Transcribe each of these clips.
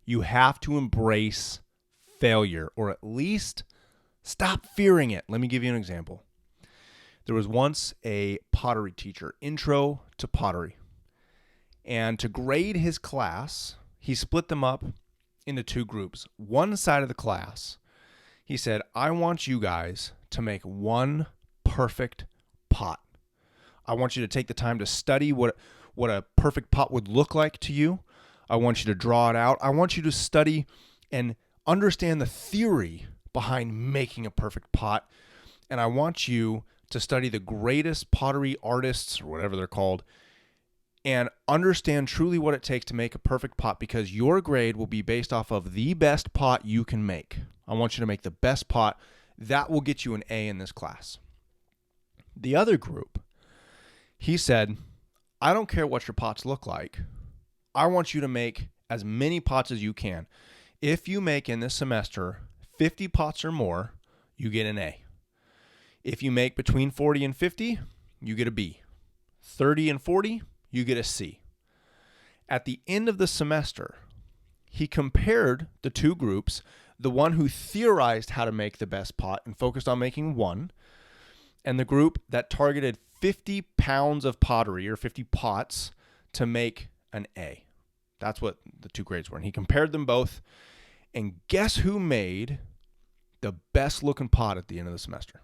You have to embrace failure, or at least stop fearing it. Let me give you an example. There was once a pottery teacher, intro to pottery. And to grade his class, he split them up into two groups. One side of the class, he said, I want you guys to make one perfect pot. I want you to take the time to study what a perfect pot would look like to you. I want you to draw it out. I want you to study and understand the theory behind making a perfect pot. And I want you to study the greatest pottery artists, or whatever they're called, and understand truly what it takes to make a perfect pot, because your grade will be based off of the best pot you can make. I want you to make the best pot. That will get you an A in this class. The other group, he said, I don't care what your pots look like. I want you to make as many pots as you can. If you make in this semester 50 pots or more, you get an A. If you make between 40 and 50, you get a B. 30 and 40, you get a C. At the end of the semester, he compared the two groups, the one who theorized how to make the best pot and focused on making one, and the group that targeted 50 pounds of pottery or 50 pots to make an A. That's what the two grades were. And he compared them both. And guess who made the best looking pot at the end of the semester?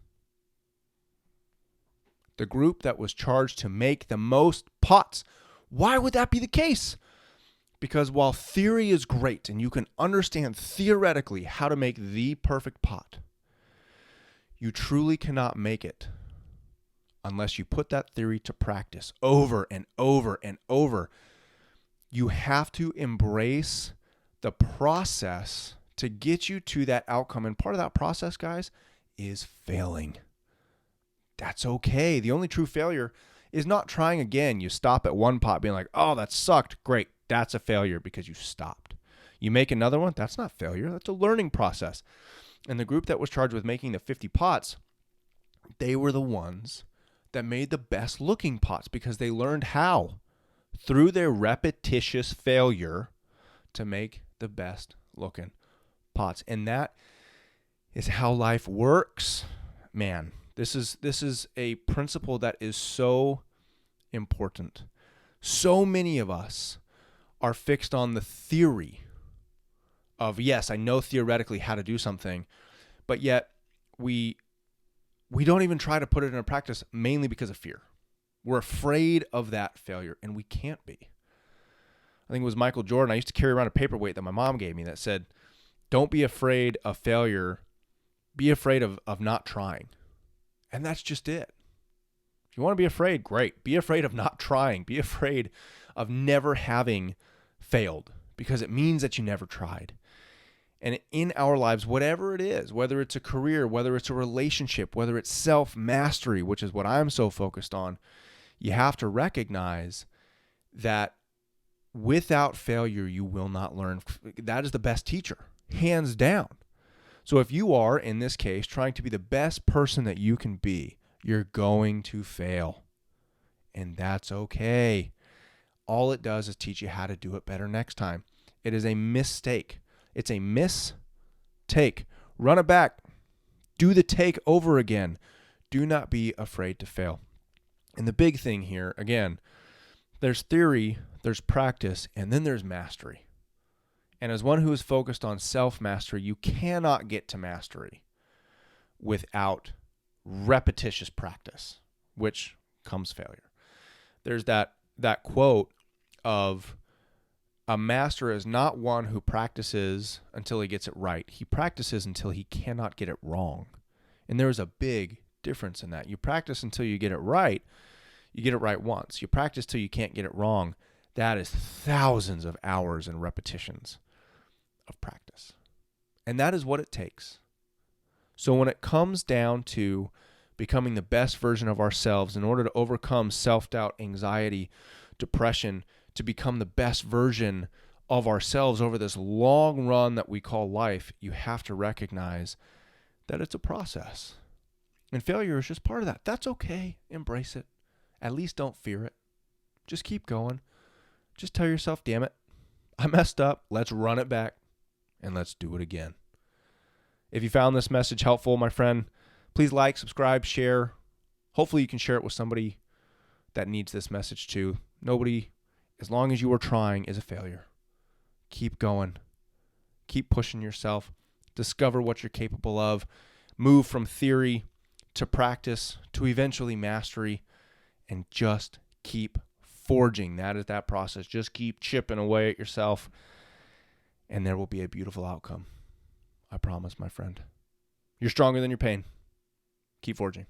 The group that was charged to make the most pots. Why would that be the case? Because while theory is great and you can understand theoretically how to make the perfect pot, you truly cannot make it unless you put that theory to practice over and over and over. You have to embrace the process to get you to that outcome. And part of that process, guys, is failing. That's okay. The only true failure is not trying again. You stop at one pot being like, oh, that sucked. Great. That's a failure because you stopped. You make another one. That's not failure. That's a learning process. And the group that was charged with making the 50 pots, they were the ones that made the best looking pots because they learned how, through their repetitious failure, to make the best looking pots. And that is how life works. Man, this is a principle that is so important. So many of us are fixed on the theory of, yes, I know theoretically how to do something, but yet we don't even try to put it into practice, mainly because of fear. We're afraid of that failure, and we can't be. I think it was Michael Jordan. I used to carry around a paperweight that my mom gave me that said, don't be afraid of failure. Be afraid of not trying. And that's just it. If you want to be afraid, great. Be afraid of not trying. Be afraid of never having failed, because it means that you never tried. And in our lives, whatever it is, whether it's a career, whether it's a relationship, whether it's self-mastery, which is what I'm so focused on, you have to recognize that without failure, you will not learn. That is the best teacher, hands down. So if you are, in this case, trying to be the best person that you can be, you're going to fail. And that's okay. All it does is teach you how to do it better next time. It is a mistake. It's a mistake. Run it back. Do the take over again. Do not be afraid to fail. And the big thing here, again, there's theory, there's practice, and then there's mastery. And as one who is focused on self-mastery, you cannot get to mastery without repetitious practice, which comes failure. There's that quote of, a master is not one who practices until he gets it right. He practices until he cannot get it wrong. And there is a big difference in that. You practice until you get it right. You get it right once. You practice till you can't get it wrong. That is thousands of hours and repetitions of practice. And that is what it takes. So when it comes down to becoming the best version of ourselves in order to overcome self-doubt, anxiety, depression, to become the best version of ourselves over this long run that we call life, you have to recognize that it's a process. And failure is just part of that. That's okay. Embrace it. At least don't fear it. Just keep going. Just tell yourself, damn it, I messed up. Let's run it back and let's do it again. If you found this message helpful, my friend, please like, subscribe, share. Hopefully you can share it with somebody that needs this message too. Nobody, as long as you are trying, is a failure. Keep going. Keep pushing yourself. Discover what you're capable of. Move from theory to practice to eventually mastery, and just keep forging. That is that process. Just keep chipping away at yourself, and there will be a beautiful outcome. I promise, my friend. You're stronger than your pain. Keep forging.